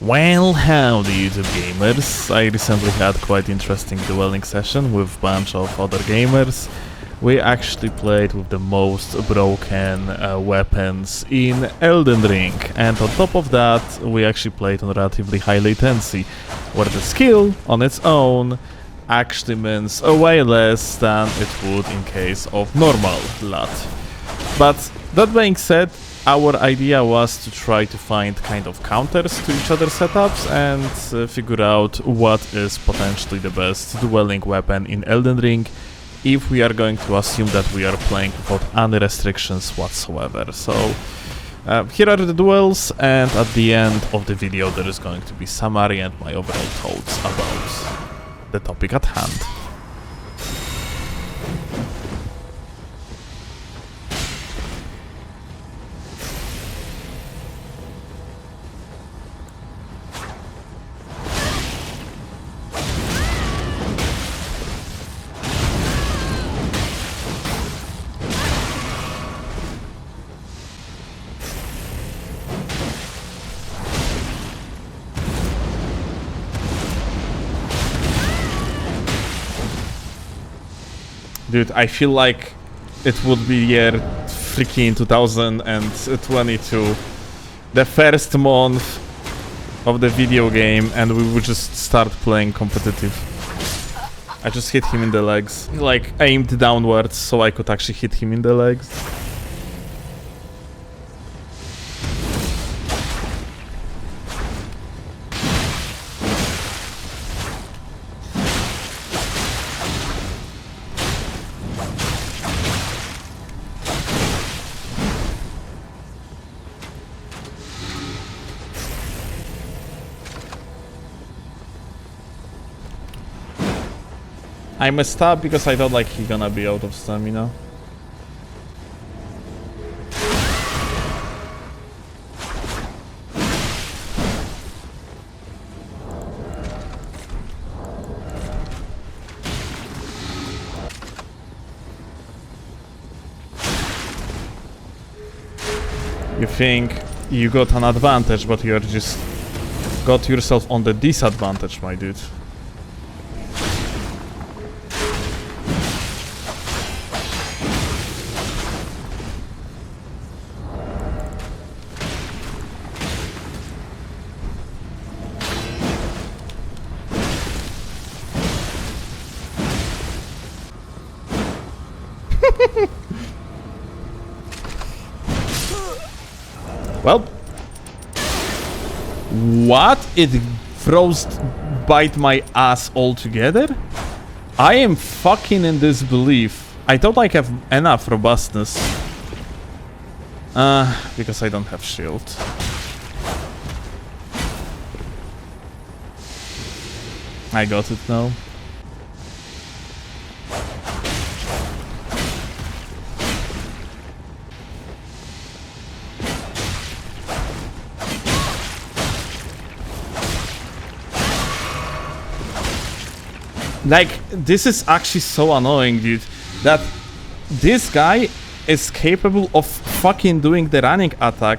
Well, howdy YouTube gamers. I recently had quite interesting dueling session with a bunch of other gamers. We actually played with the most broken weapons in Elden Ring, and on top of that we actually played on relatively high latency, where the skill on its own actually means way less than it would in case of normal LUT. But that being said, our idea was to try to find kind of counters to each other's setups and figure out what is potentially the best dueling weapon in Elden Ring if we are going to assume that we are playing without any restrictions whatsoever. So here are the duels, and at the end of the video there is going to be summary and my overall thoughts about the topic at hand. Dude, I feel like it would be year freaking 2022, the first month of the video game, and we would just start playing competitive. I just hit him in the legs, like aimed downwards so I could actually hit him in the legs. I messed up because I thought like he gonna be out of stamina. You think you got an advantage, but you just got yourself on the disadvantage, my dude. Well, what? It froze bite my ass altogether? I am fucking in disbelief. I thought I have enough robustness. Because I don't have shield. I got it now. Like, this is actually so annoying, dude, that this guy is capable of fucking doing the running attack,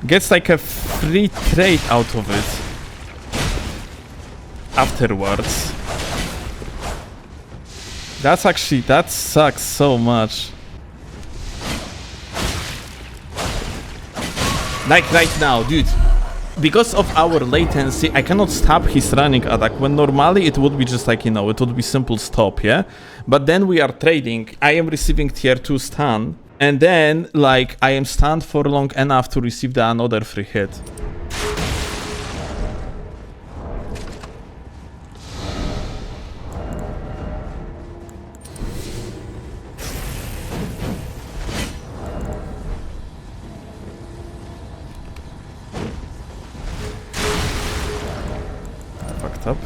gets like a free trade out of it afterwards. That sucks so much. Like right now, dude. Because of our latency, I cannot stop his running attack, when normally it would be just like, you know, it would be simple stop, yeah? But then we are trading, I am receiving tier 2 stun, and then, like, I am stunned for long enough to receive the another free hit. Up.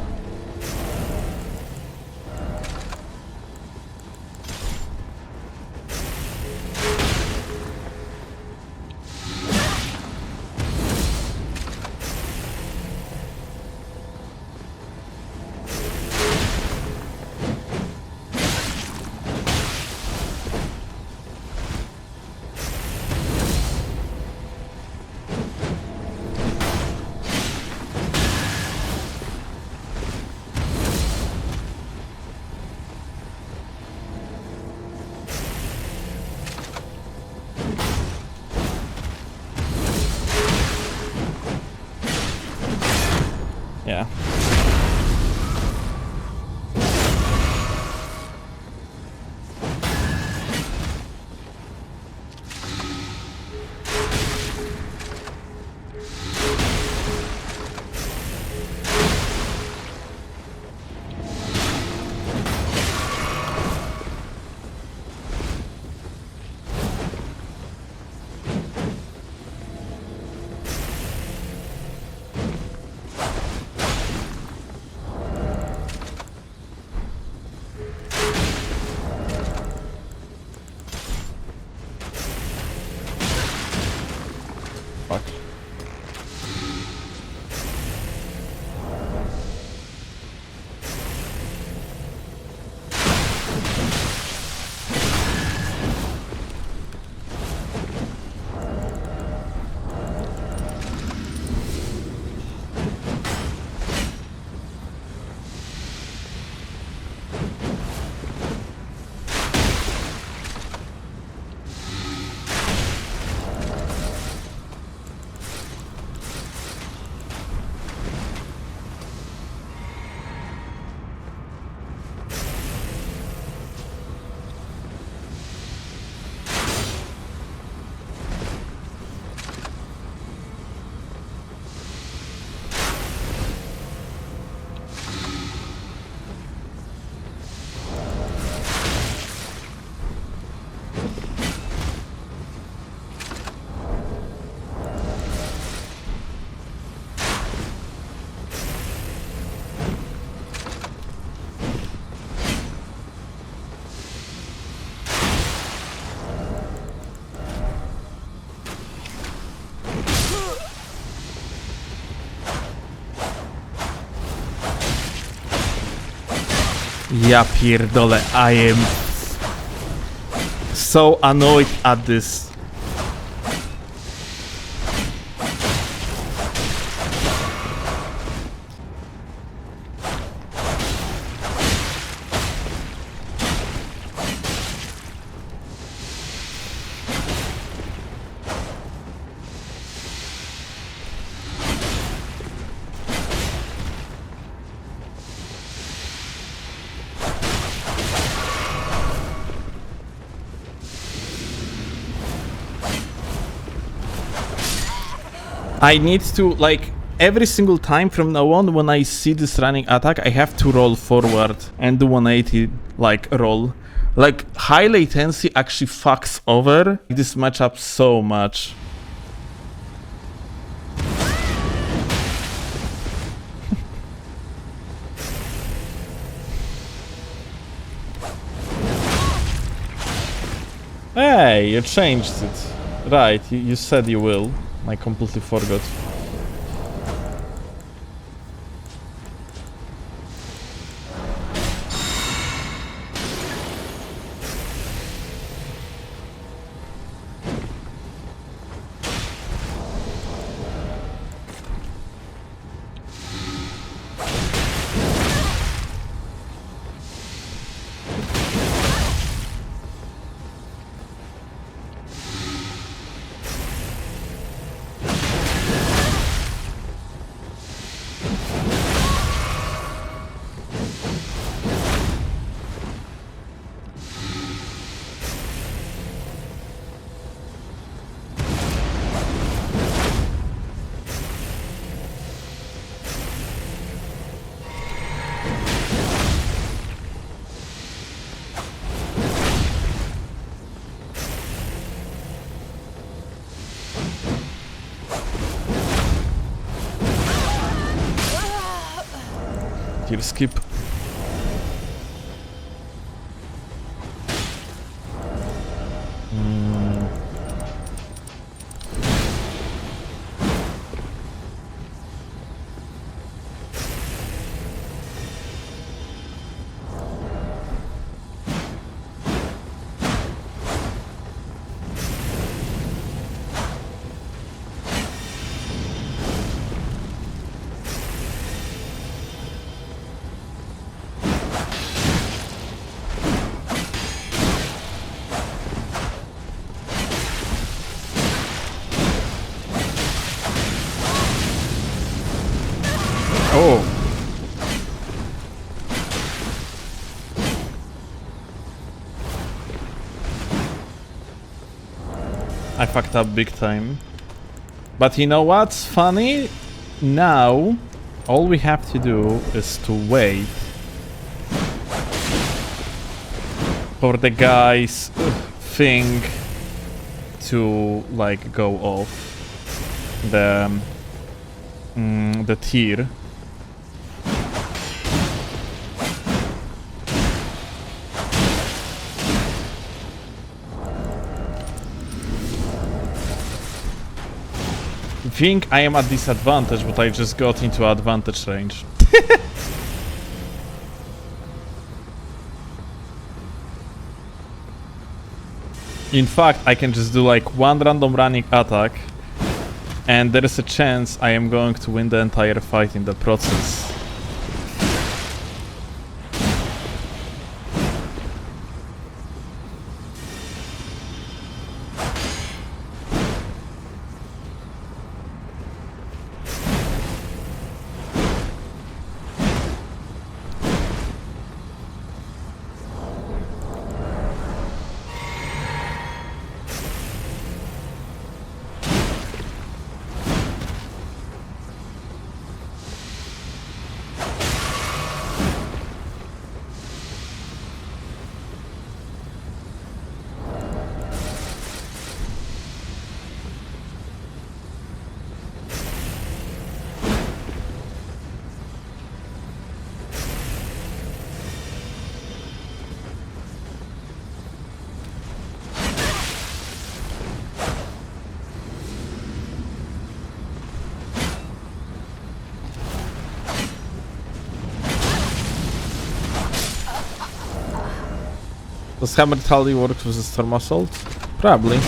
Yeah. Fuck. Ja pierdolę, I am so annoyed at this. I need to, like, every single time from now on when I see this running attack, I have to roll forward and do 180, like, roll. Like, high latency actually fucks over this matchup so much. Hey, you changed it. Right, you said you will. I completely forgot. Kill skip. I fucked up big time. But you know what's funny? Now, all we have to do is to wait for the guy's thing to like go off. The tier. I think I am at disadvantage, but I just got into advantage range. In fact, I can just do like one random running attack, and there is a chance I am going to win the entire fight in the process. Does Hammer Tally work with the Storm Assault? Probably.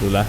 Lula.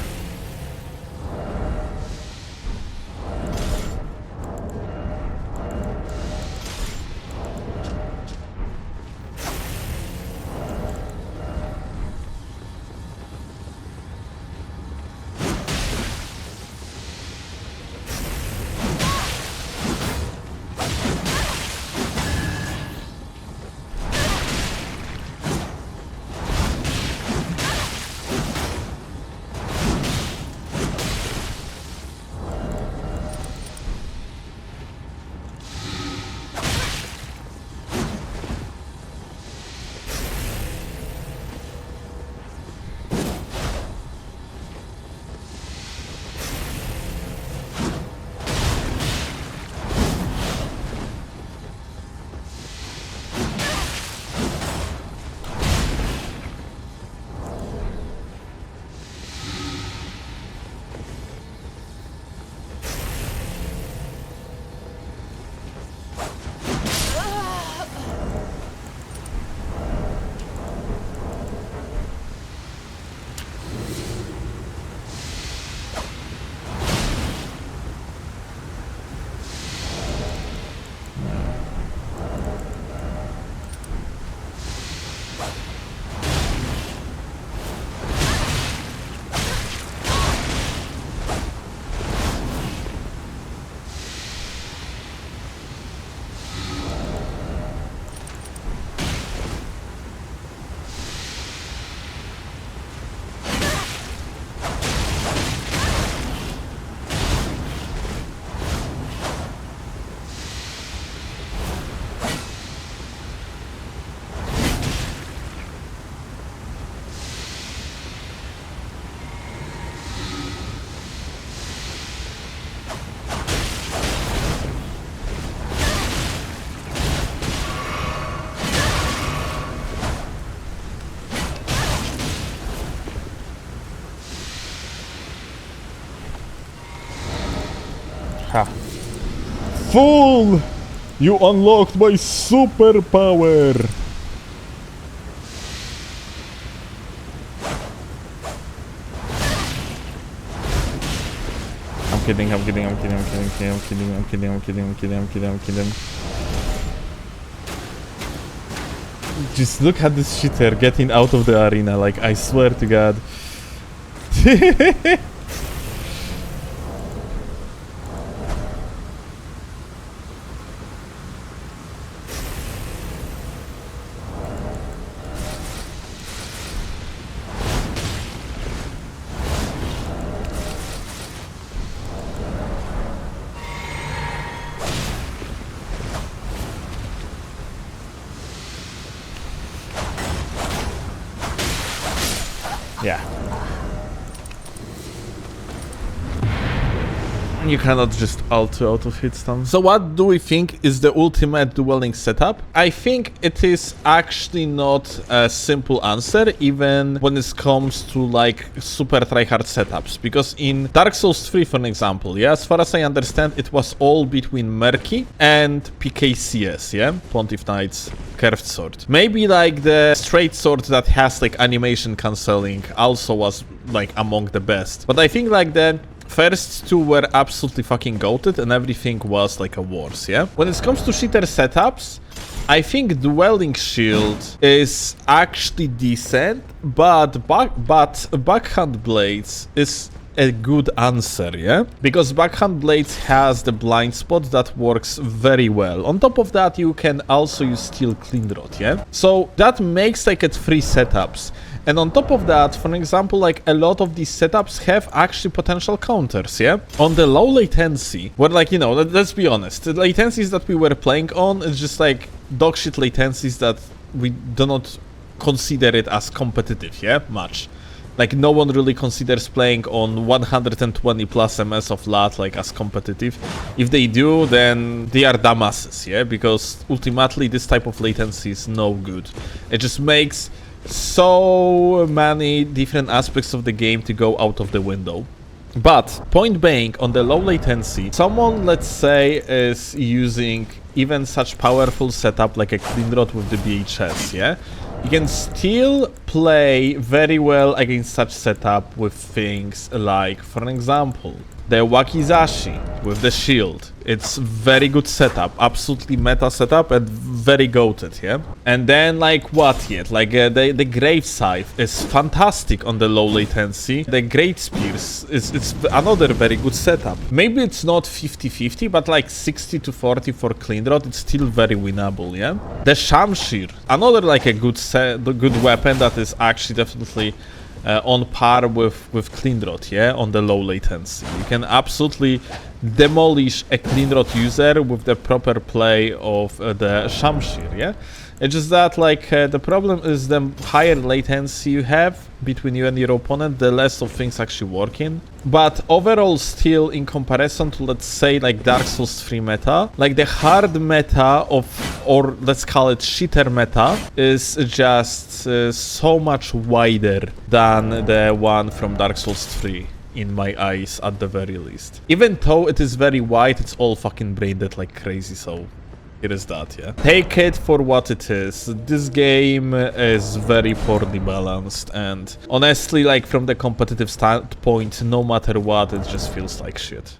Ha. Fool! You unlocked my superpower! I'm kidding. Just look at this shitter getting out of the arena, like, I swear to God. Yeah. You cannot just auto out of hit stun. So what do we think is the ultimate dueling setup? I think it is actually not a simple answer, even when it comes to like super tryhard setups. Because in Dark Souls 3, for an example, yeah, as far as I understand, it was all between Murky and PKCS, yeah? Pontiff Knight's Curved Sword. Maybe like the straight sword that has like animation cancelling also was like among the best. But I think like the first two were absolutely fucking goated and everything was like a worse, yeah? When it comes to shitter setups, I think Dueling Shield is actually decent, but Backhand Blades is a good answer, yeah? Because Backhand Blades has the blind spot that works very well. On top of that, you can also use Steel Clean Rod, yeah? So that makes like it 3 setups. And on top of that, for example, like a lot of these setups have actually potential counters, yeah? On the low latency, where like, you know, let's be honest, the latencies that we were playing on is just like dogshit latencies that we do not consider it as competitive, yeah? Much. Like no one really considers playing on 120 plus ms of lat like as competitive. If they do, then they are dumbasses, yeah? Because ultimately this type of latency is no good. It just makes so many different aspects of the game to go out of the window. But point being, on the low latency, someone, let's say, is using even such powerful setup like a Clean Rod with the BHS, yeah? You can still play very well against such setup with things like, for example, the Wakizashi with the shield. It's very good setup, absolutely meta setup and very goated, yeah? And then like what yet? Like the Grave Scythe is fantastic on the low latency. The Great Spears it's another very good setup. Maybe it's not 50-50, but like 60-40 for Clean Rod, it's still very winnable, yeah? The Shamshir, another like a good weapon that is actually definitely on par with Clean Rod, yeah, on the low latency. You can absolutely demolish a Clean Rod user with the proper play of the Shamshir, yeah? It's just that, like, the problem is the higher latency you have between you and your opponent, the less of things actually working. But overall, still, in comparison to, let's say, like, Dark Souls 3 meta, like, the hard meta of, or let's call it shitter meta, is just so much wider than the one from Dark Souls 3. In my eyes, at the very least. Even though it is very wide, it's all fucking brain dead like crazy, so it is that, yeah. Take it for what it is. This game is very poorly balanced, and honestly, like, from the competitive standpoint, no matter what, it just feels like shit.